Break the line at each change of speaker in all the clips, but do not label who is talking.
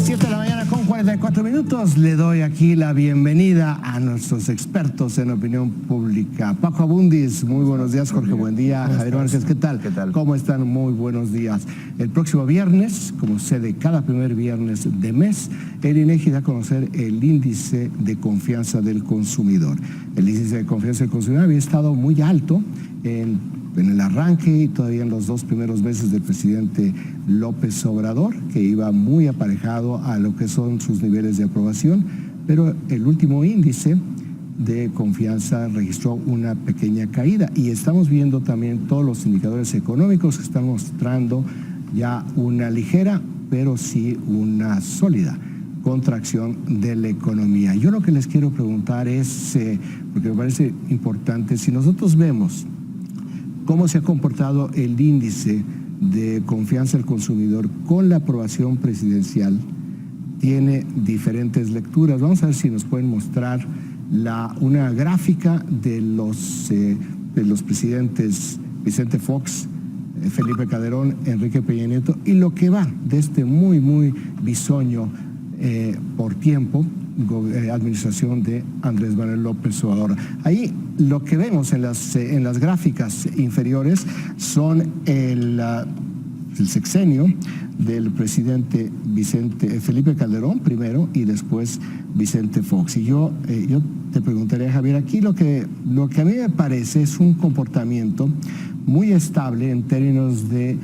7 de la mañana con 44 minutos. Le doy aquí la bienvenida a nuestros expertos en opinión pública. Paco Abundis, muy buenos días. Jorge, buen día. Javier Márquez, ¿qué tal?
¿Qué tal?
¿Cómo están? Muy buenos días. El próximo viernes, como sucede cada primer viernes de mes, el INEGI da a conocer el índice de confianza del consumidor. El índice de confianza del consumidor había estado muy alto en el arranque y todavía en los 2 primeros meses del presidente López Obrador, que iba muy aparejado a lo que son sus niveles de aprobación, pero el último índice de confianza registró una pequeña caída y estamos viendo también todos los indicadores económicos que están mostrando ya una ligera, pero sí una sólida contracción de la economía. Yo lo que les quiero preguntar es, porque me parece importante, si nosotros vemos cómo se ha comportado el índice de confianza del consumidor con la aprobación presidencial, tiene diferentes lecturas. Vamos a ver si nos pueden mostrar una gráfica de los presidentes Vicente Fox, Felipe Calderón, Enrique Peña Nieto, y lo que va de este muy bisoño por tiempo, administración de Andrés Manuel López Obrador. Ahí lo que vemos en las gráficas inferiores son el sexenio del presidente Felipe Calderón primero y después Vicente Fox. Y yo te preguntaría, Javier, aquí lo que a mí me parece es un comportamiento muy estable en términos de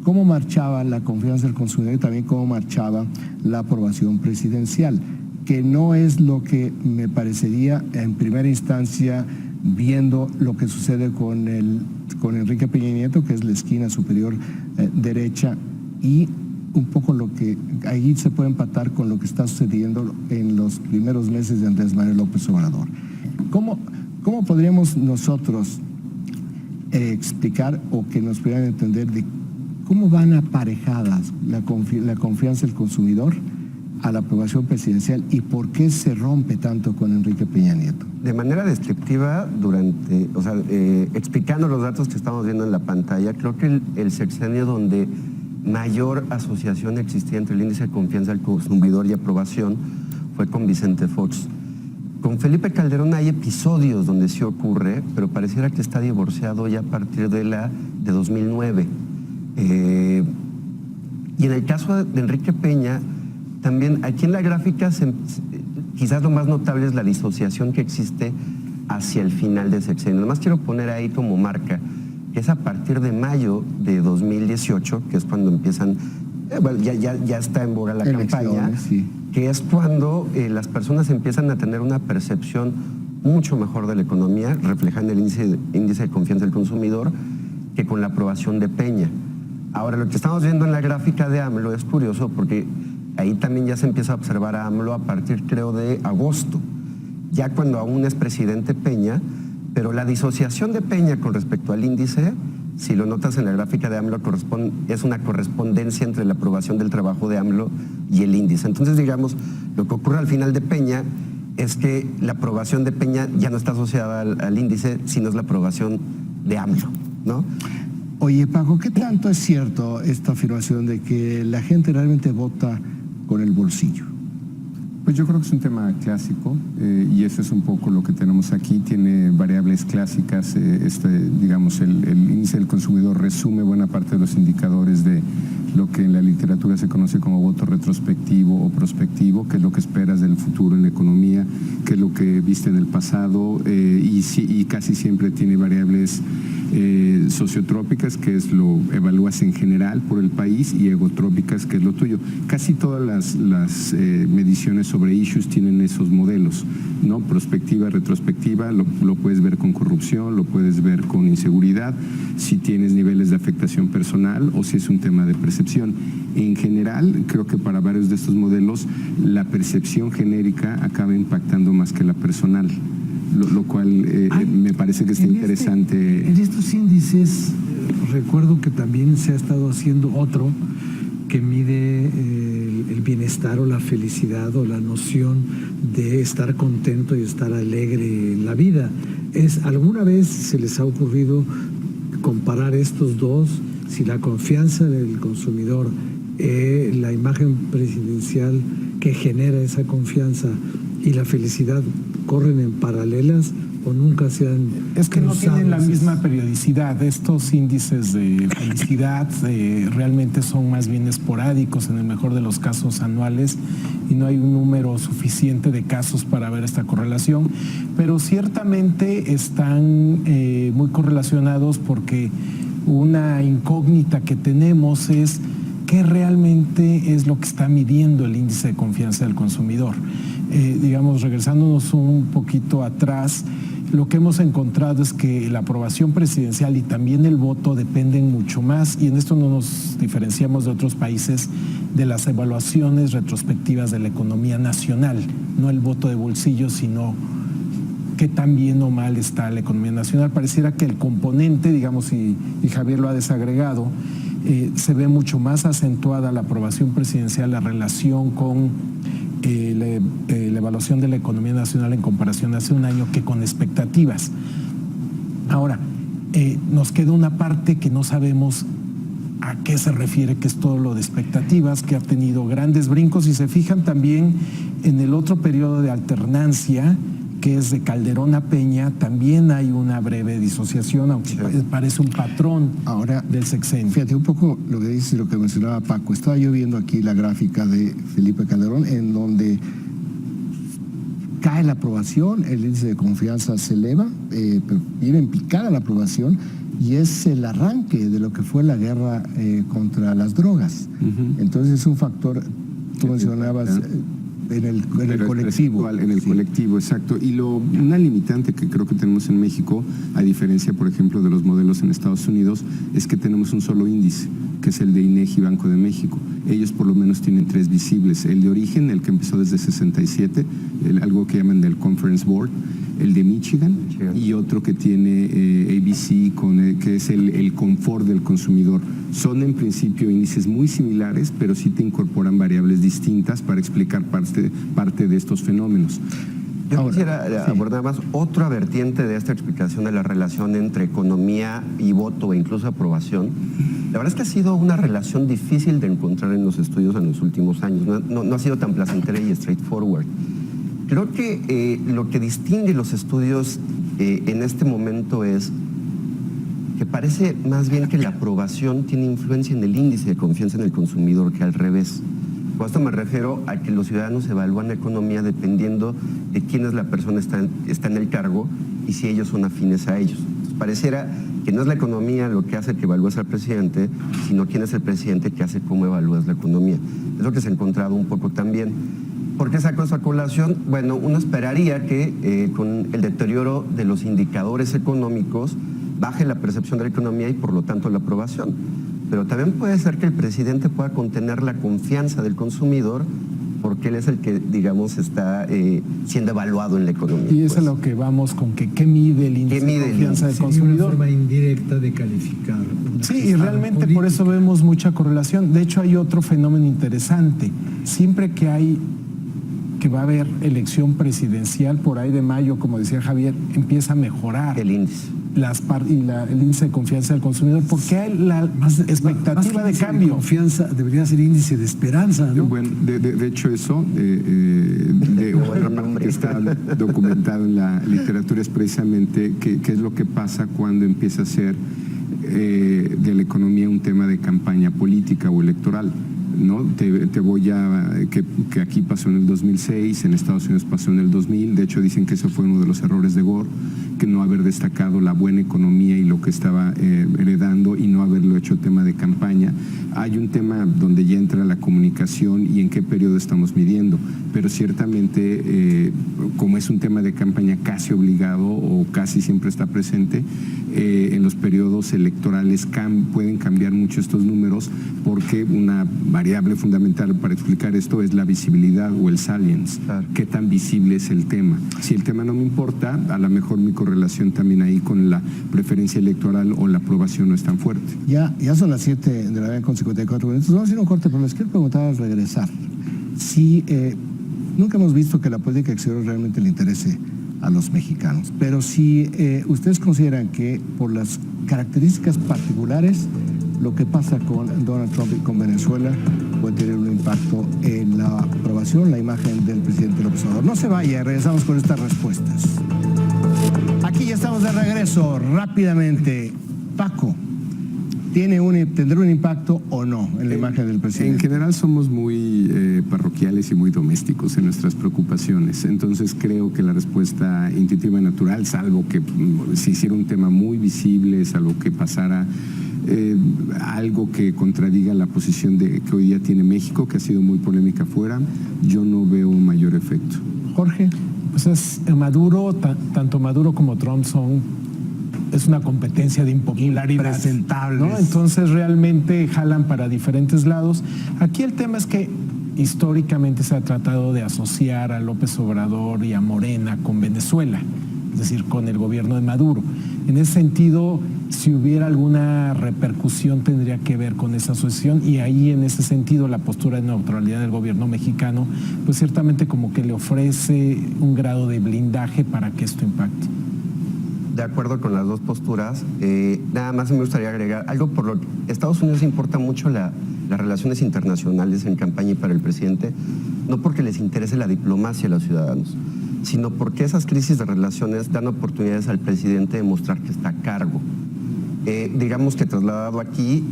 cómo marchaba la confianza del consumidor y también cómo marchaba la aprobación presidencial, que no es lo que me parecería en primera instancia viendo lo que sucede con Enrique Peña Nieto, que es la esquina superior derecha, y un poco lo que ahí se puede empatar con lo que está sucediendo en los primeros meses de Andrés Manuel López Obrador. ¿Cómo podríamos nosotros explicar o que nos pudieran entender de cómo van aparejadas la confianza del consumidor a la aprobación presidencial y por qué se rompe tanto con Enrique Peña Nieto?
De manera descriptiva, explicando los datos que estamos viendo en la pantalla, creo que el sexenio donde mayor asociación existía entre el índice de confianza del consumidor y aprobación fue con Vicente Fox. Con Felipe Calderón hay episodios donde sí ocurre, pero pareciera que está divorciado ya a partir de 2009. Y en el caso de Enrique Peña, también aquí en la gráfica quizás lo más notable es la disociación que existe hacia el final del sexenio. Además quiero poner ahí como marca que es a partir de mayo de 2018, que es cuando empiezan, ya está en boga la campaña, sí, que es cuando las personas empiezan a tener una percepción mucho mejor de la economía, reflejando el índice de confianza del consumidor, que con la aprobación de Peña. Ahora, lo que estamos viendo en la gráfica de AMLO es curioso porque ahí también ya se empieza a observar a AMLO a partir, creo, de agosto, ya cuando aún es presidente Peña, pero la disociación de Peña con respecto al índice, si lo notas en la gráfica de AMLO, es una correspondencia entre la aprobación del trabajo de AMLO y el índice. Entonces, digamos, lo que ocurre al final de Peña es que la aprobación de Peña ya no está asociada al índice, sino es la aprobación de AMLO, ¿no?
Oye, Paco, ¿qué tanto es cierto esta afirmación de que la gente realmente vota con el bolsillo?
Pues yo creo que es un tema clásico y eso es un poco lo que tenemos aquí. Tiene variables clásicas, digamos, el índice del consumidor resume buena parte de los indicadores de lo que en la literatura se conoce como voto retrospectivo o prospectivo, que es lo que esperas del futuro en la economía, que es lo que viste en el pasado y casi siempre tiene variables sociotrópicas, que es lo evalúas en general por el país, y egotrópicas, que es lo tuyo. Casi todas las mediciones sobre issues tienen esos modelos, ¿no? Prospectiva, retrospectiva, lo puedes ver con corrupción, lo puedes ver con inseguridad, si tienes niveles de afectación personal o si es un tema de percepción. En general, creo que para varios de estos modelos, la percepción genérica acaba impactando más que la personal. Lo cual me parece que está interesante.
En estos índices, recuerdo que también se ha estado haciendo otro que mide el bienestar o la felicidad o la noción de estar contento y estar alegre en la vida. ¿Alguna vez se les ha ocurrido comparar estos dos? Si la confianza del consumidor la imagen presidencial que genera esa confianza y la felicidad corren en paralelas o nunca se han
Es que no
cruzado
tienen la
esas-
misma periodicidad. Estos índices de felicidad realmente son más bien esporádicos, en el mejor de los casos anuales, y no hay un número suficiente de casos para ver esta correlación. Pero ciertamente están muy correlacionados, porque una incógnita que tenemos es qué realmente es lo que está midiendo el índice de confianza del consumidor. Digamos, regresándonos un poquito atrás, lo que hemos encontrado es que la aprobación presidencial y también el voto dependen mucho más, y en esto no nos diferenciamos de otros países, de las evaluaciones retrospectivas de la economía nacional, no el voto de bolsillo, sino qué tan bien o mal está la economía nacional. Pareciera que el componente, digamos, y Javier lo ha desagregado, se ve mucho más acentuada la aprobación presidencial, la relación con la evaluación de la economía nacional en comparación a hace un año, que con expectativas. Ahora, nos queda una parte que no sabemos a qué se refiere, que es todo lo de expectativas, que ha tenido grandes brincos. Y se fijan también en el otro periodo de alternancia, que es de Calderón a Peña, también hay una breve disociación, aunque parece un patrón
Ahora,
del sexenio.
fíjate un poco lo que dice, lo que mencionaba Paco. Estaba yo viendo aquí la gráfica de Felipe Calderón, en donde cae la aprobación, el índice de confianza se eleva, pero viene en picada la aprobación, y es el arranque de lo que fue la guerra contra las drogas. Entonces es un factor, tú mencionabas, en el colectivo.
En el colectivo, exacto. Y una limitante que creo que tenemos en México, a diferencia, por ejemplo, de los modelos en Estados Unidos, es que tenemos un solo índice, que es el de INEGI Banco de México. Ellos por lo menos tienen 3 visibles. El de origen, el que empezó desde 67, algo que llaman del Conference Board, el de Michigan, y otro que tiene ABC, que es el confort del consumidor. Son en principio índices muy similares, pero sí te incorporan variables distintas para explicar parte de estos fenómenos.
Yo
Ahora,
quisiera abordar más otra vertiente de esta explicación de la relación entre economía y voto, e incluso aprobación. La verdad es que ha sido una relación difícil de encontrar en los estudios en los últimos años. No ha sido tan placentera y straightforward. Creo que lo que distingue los estudios en este momento es que parece más bien que la aprobación tiene influencia en el índice de confianza en el consumidor que al revés. Con esto me refiero a que los ciudadanos evalúan la economía dependiendo de quién es la persona está en el cargo y si ellos son afines a ellos. Entonces, pareciera que no es la economía lo que hace que evalúes al presidente, sino quién es el presidente que hace cómo evalúas la economía. Es lo que se ha encontrado un poco también. ¿Por qué saco esa colación? Bueno, uno esperaría que con el deterioro de los indicadores económicos baje la percepción de la economía y por lo tanto la aprobación. Pero también puede ser que el presidente pueda contener la confianza del consumidor porque él es el que, digamos, está siendo evaluado en la economía.
Y eso es lo que vamos con que qué mide el índice de confianza del
Sería una
consumidor.
forma indirecta de calificar. una
Sí, y
gestión
realmente por eso
política.
vemos mucha correlación. De hecho, hay otro fenómeno interesante. Siempre que va a haber elección presidencial por ahí de mayo, como decía Javier, empieza a mejorar
El índice.
el índice de confianza del consumidor, porque hay la expectativa
Más que
de
índice
cambio.
confianza debería ser índice de esperanza, ¿no?
Bueno, de hecho eso, que está documentado en la literatura, es precisamente qué es lo que pasa cuando empieza a ser de la economía un tema de campaña política o electoral. ¿No? Te voy a que aquí pasó en el 2006, en Estados Unidos pasó en el 2000. De hecho dicen que eso fue uno de los errores de Gore, que no haber destacado la buena economía y lo que estaba heredando y no haberlo hecho tema de campaña. Hay un tema donde ya entra la comunicación y en qué periodo estamos midiendo, pero ciertamente como es un tema de campaña casi obligado o casi siempre está presente, en los periodos electorales pueden cambiar mucho estos números, porque una variable fundamental para explicar esto es la visibilidad o el salience.
Claro.
Qué tan visible es el tema. Si el tema no me importa, a lo mejor mi correlación también ahí con la preferencia electoral o la aprobación no es tan fuerte.
Ya son las 7 de la mañana con 54 minutos. Vamos a ir a un corte, pero les quiero preguntar al regresar. Si nunca hemos visto que la política exterior realmente le interese a los mexicanos, pero si ustedes consideran que por las características particulares, lo que pasa con Donald Trump y con Venezuela puede tener un impacto en la aprobación, la imagen del presidente López Obrador. No se vaya, regresamos con estas respuestas. Aquí ya estamos de regreso, rápidamente. Paco, ¿tendrá un impacto o no en la imagen del presidente?
En general somos muy parroquiales y muy domésticos en nuestras preocupaciones, entonces creo que la respuesta intuitiva y natural, salvo que se hiciera un tema muy visible, salvo que pasara algo que contradiga la posición que hoy día tiene México, que ha sido muy polémica afuera, yo no veo un mayor efecto.
Jorge.
Pues Maduro, tanto Maduro como Trump es una competencia de impopularidad,
impresentables,
¿no? Entonces realmente jalan para diferentes lados. Aquí el tema es que históricamente se ha tratado de asociar a López Obrador y a Morena con Venezuela, es decir, con el gobierno de Maduro. En ese sentido, si hubiera alguna repercusión tendría que ver con esa asociación, y ahí en ese sentido la postura de neutralidad del gobierno mexicano pues ciertamente como que le ofrece un grado de blindaje para que esto impacte.
De acuerdo con las dos posturas, nada más me gustaría agregar algo por lo que Estados Unidos importa mucho las relaciones internacionales en campaña y para el presidente, no porque les interese la diplomacia a los ciudadanos, sino porque esas crisis de relaciones dan oportunidades al presidente de mostrar que está a cargo. Digamos que trasladado aquí,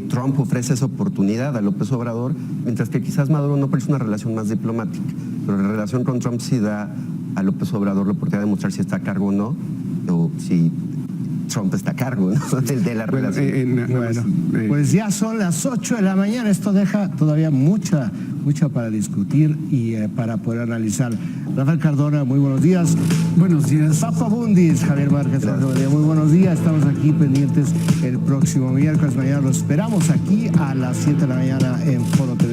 Trump ofrece esa oportunidad a López Obrador, mientras que quizás Maduro no parece una relación más diplomática, pero la relación con Trump sí da a López Obrador la oportunidad de mostrar si está a cargo o no, o si Trump está a cargo, ¿no? de la relación.
Pues ya son las 8 de la mañana, esto deja todavía mucha para discutir y para poder analizar. Rafael Cardona, muy buenos días.
Buenos días.
Papa Bundis, Javier Márquez, muy buenos días. Estamos aquí pendientes el próximo miércoles. Mañana lo esperamos aquí a las 7 de la mañana en Foro TV.